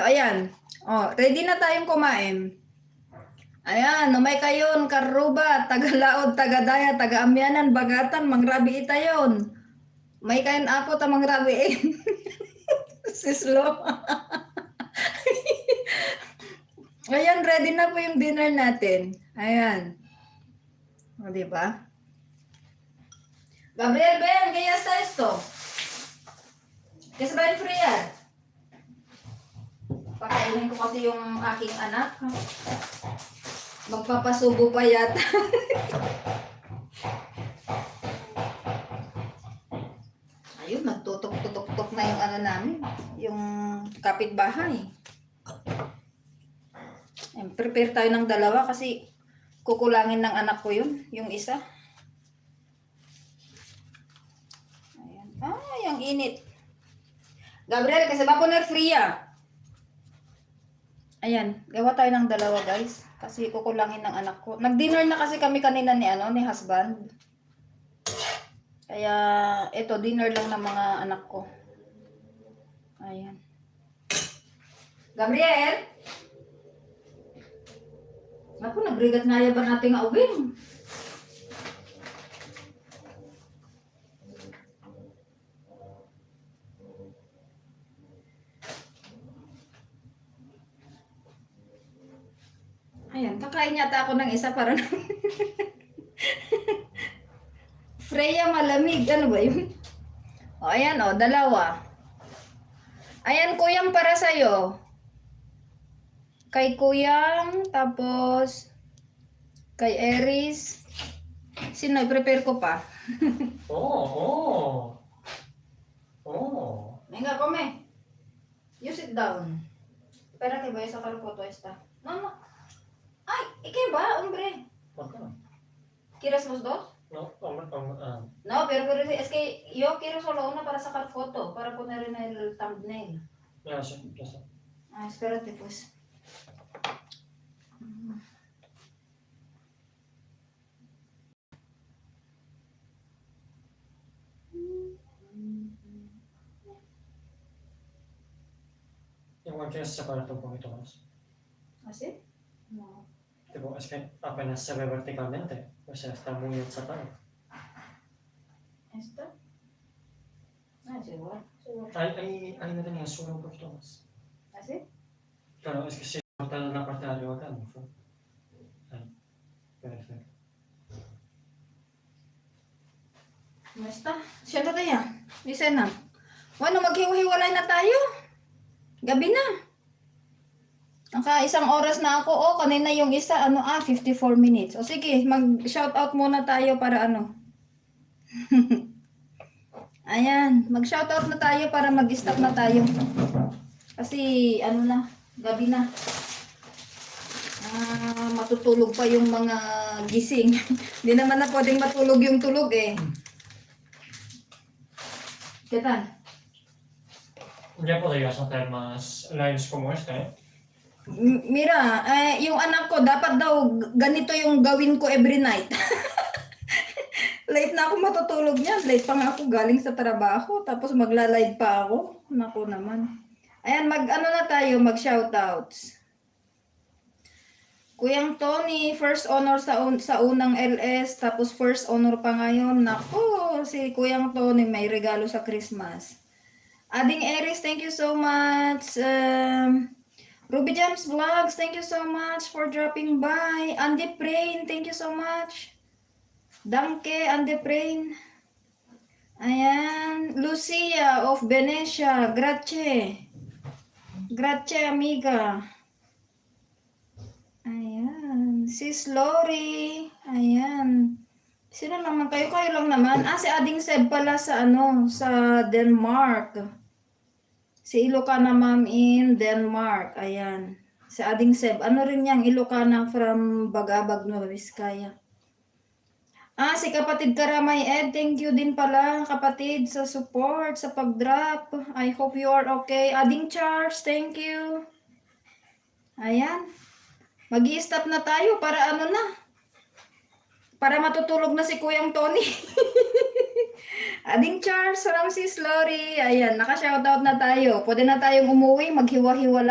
Ayan. Oh, ready na tayong kumain. Ayan, numay kayon, Karuba, Tagalaod, Tagadaya, Tagaamyanan, Bagatan, Mangrabi itayon. May kayon apo ta mangrabi. Sislo. Ayan, ready na po yung dinner natin. Ayan. O, diba? Gabriel, ven, ¿qué ya está esto? ¿Qué se va a enfriar? Pakainin ko kasi yung aking anak. Magpapasubo pa yata. Ayun, nagtutok-tutok-tok na yung ano namin. Yung kapitbahay. Prepare tayo ng dalawa kasi kukulangin ng anak ko yun. Yung isa. Ayan. Ay, ang init. Gabriel, kasi ba poner fría? Ayan, gawa tayo ng dalawa guys. Kasi kukulangin ng anak ko. Nag-dinner na kasi kami kanina ni husband. Kaya, ito, dinner lang ng mga anak ko. Ayan. Gabriel? Naku, nagrigat nga ba natin nga ubing? Ayan, kakain yata ako ng isa para Freya malamig. Ano ba yun? O, ayan o, dalawa. Ayan, kuyang para sa'yo. Kay kuyang, tapos kay Eris. Sino, prepare ko pa. Oh. Venga, come. You sit down. Espérate, voy a sacar foto esta. No. Ay, ¿qué va, hombre? ¿Por qué no? ¿Quieres los dos? No, No, pero es que yo quiero solo una para sacar foto, para poner en el thumbnail. ya sé, ya sé. Ah, espérate pues. Igual quieres separarte un poquito más. ¿Así? No. Tipo, es que apenas se ve verticalmente. O sea, está muy achatado. ¿Esta? Ah, es igual. Ahí no tenías solo un poquito más. ¿Así? Claro, es que si cortas la parte de arriba acá, no fue. Ahí. Perfecto. ¿No está? Siéntate ya. Dice na. Bueno, maghiwa-hiwalay na tayo. Gabi na. Isang oras na ako. Oh, kanina yung isa, 54 minutes. O sige, mag-shoutout muna tayo para Ayan, mag-shoutout na tayo para mag-stop na tayo. Kasi, gabi na. Matutulog pa yung mga gising. Hindi naman na pwedeng matulog yung tulog eh. ¿Qué tal? Ya podrías hacer más lives como este, ¿eh? Mira, yung anak ko, dapat daw ganito yung gawin ko every night. Late na ako matutulog niyan. Late pa nga ako galing sa trabaho. Tapos magla-live pa ako. Naku naman. Ayan, na tayo, mag-shoutouts. Kuyang Tony, first honor sa unang LS. Tapos first honor pa ngayon. Naku, si Kuyang Tony may regalo sa Christmas. Ading Eris, thank you so much. Ruby Jams Vlogs, thank you so much for dropping by. Andy Prain, thank you so much. Danke, Andy Prain. Ayan, Lucia of Venecia, grazie. Grazie, amiga. Ayan, Sis Lori. Ayan. Sino naman kayo? Kayo lang naman. Si Ading Seb pala sa sa Denmark. Si Ilocana Ma'am in Denmark. Ayan. Si Ading Seb. Ano rin yang Ilocana from Bagabag, Nueva Vizcaya. Si kapatid Karamay Ed. Thank you din pala kapatid sa support, sa pag-drop. I hope you are okay. Ading Charles, thank you. Ayan. Mag-i-stop na tayo para para matutulog na si Kuyang Tony. Ading Charles, Ramses Lori. Ayan, naka-shoutout na tayo. Pwede na tayong umuwi, maghiwa-hiwala.